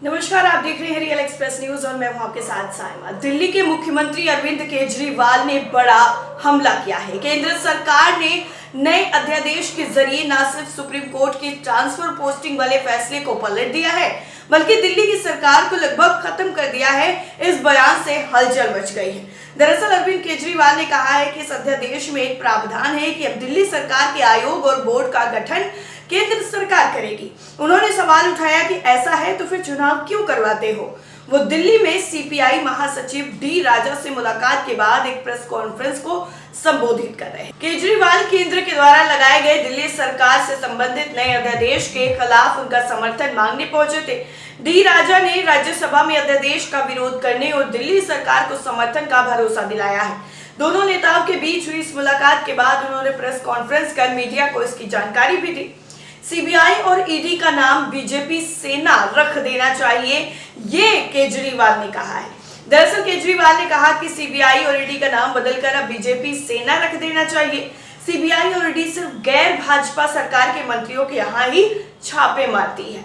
नमस्कार, आप देख रहे हैं रियल एक्सप्रेस न्यूज और मैं हूं आपके साथ साइमा। दिल्ली के मुख्यमंत्री अरविंद केजरीवाल ने बड़ा हमला किया है। केंद्र सरकार ने नए अध्यादेश के जरिए न सिर्फ सुप्रीम कोर्ट के ट्रांसफर पोस्टिंग वाले फैसले को पलट दिया है, बल्कि दिल्ली की सरकार को लगभग खत्म कर दिया है। इस बयान से हलचल मच गई है। दरअसल अरविंद केजरीवाल ने कहा है कि इस अध्यादेश में एक प्रावधान है कि अब दिल्ली सरकार के आयोग और बोर्ड का गठन केंद्र सरकार करेगी। उन्होंने सवाल उठाया कि ऐसा है तो फिर चुनाव क्यों करवाते हो। वो दिल्ली में सीपीआई महासचिव डी राजा से मुलाकात के बाद एक प्रेस कॉन्फ्रेंस को संबोधित कर रहे हैं। केजरीवाल केंद्र के द्वारा लगाए गए दिल्ली सरकार से संबंधित नए अध्यादेश के खिलाफ उनका समर्थन मांगने पहुंचे थे। डी राजा ने राज्यसभा में अध्यादेश का विरोध करने और दिल्ली सरकार को समर्थन का भरोसा दिलाया है। दोनों नेताओं के बीच हुई इस मुलाकात के बाद उन्होंने प्रेस कॉन्फ्रेंस कर मीडिया को इसकी जानकारी भी दी। सीबीआई और ईडी का नाम बीजेपी सेना रख देना चाहिए, ये केजरीवाल ने कहा है। दरअसल केजरीवाल ने कहा कि सीबीआई और ईडी का नाम बदलकर अब बीजेपी सेना रख देना चाहिए। सीबीआई और ईडी सिर्फ गैर भाजपा सरकार के मंत्रियों के यहाँ ही छापे मारती है।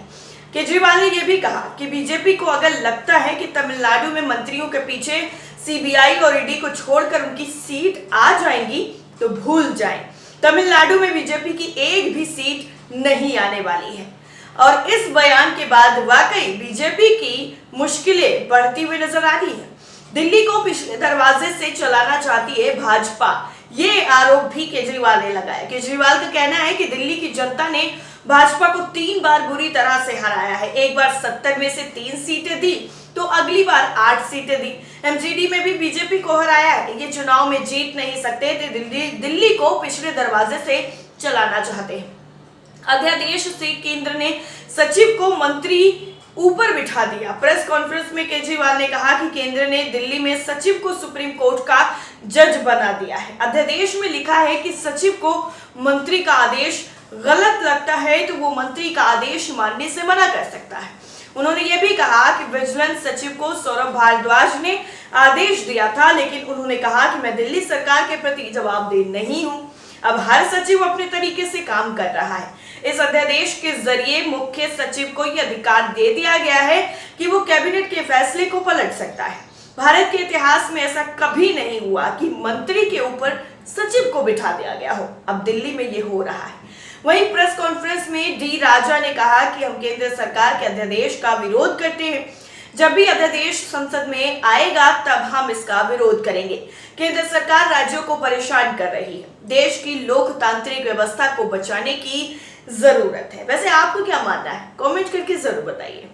केजरीवाल ने यह भी कहा कि बीजेपी को अगर लगता है कि तमिलनाडु में मंत्रियों के पीछे सीबीआई और ईडी को छोड़कर उनकी सीट आ जाएंगी तो भूल जाएं। तमिलनाडु में बीजेपी की एक भी सीट नहीं आने वाली है। और इस बयान के बाद वाकई बीजेपी की मुश्किलें बढ़ती हुई नजर आ रही है। दिल्ली को पिछले दरवाजे से चलाना चाहती है भाजपा, ये आरोप भी केजरीवाल ने लगाया। केजरीवाल का कहना है कि दिल्ली की जनता ने भाजपा को 3 बार बुरी तरह से हराया है। एक बार 70 में से 3 सीटें दी तो अगली बार 8 सीटें दी। एमसीडी में भी बीजेपी को हराया है। ये चुनाव में जीत नहीं सकते थे। दिल्ली को पिछले दरवाजे से चलाना चाहते हैं। अध्यादेश से केंद्र ने सचिव को मंत्री ऊपर बिठा दिया। प्रेस कॉन्फ्रेंस में केजरीवाल ने कहा कि केंद्र ने दिल्ली में सचिव को सुप्रीम कोर्ट का जज बना दिया है। अध्यादेश में लिखा है कि सचिव को मंत्री का आदेश गलत लगता है तो वो मंत्री का आदेश मानने से मना कर सकता है। उन्होंने ये भी कहा कि विजिलेंस सचिव को सौरभ भारद्वाज ने आदेश दिया था, लेकिन उन्होंने कहा कि मैं दिल्ली सरकार के प्रति जवाबदेह नहीं हूं। अब हर सचिव अपने तरीके से काम कर रहा है। इस अध्यादेश के जरिए मुख्य सचिव को यह अधिकार दे दिया गया है कि वो कैबिनेट के फैसले को पलट सकता है। भारत के इतिहास में ऐसा कभी नहीं हुआ कि मंत्री के ऊपर सचिव को बिठा दिया गया हो। अब दिल्ली में ये हो रहा है। वहीं प्रेस कॉन्फ्रेंस में डी राजा ने कहा कि हम केंद्र सरकार के अध्यादेश का विरोध करते हैं। जब भी अध्यादेश संसद में आएगा तब हम इसका विरोध करेंगे। केंद्र सरकार राज्यों को परेशान कर रही है। देश की लोकतांत्रिक व्यवस्था को बचाने की जरूरत है। वैसे आपको क्या मानना है? कमेंट करके जरूर बताइए।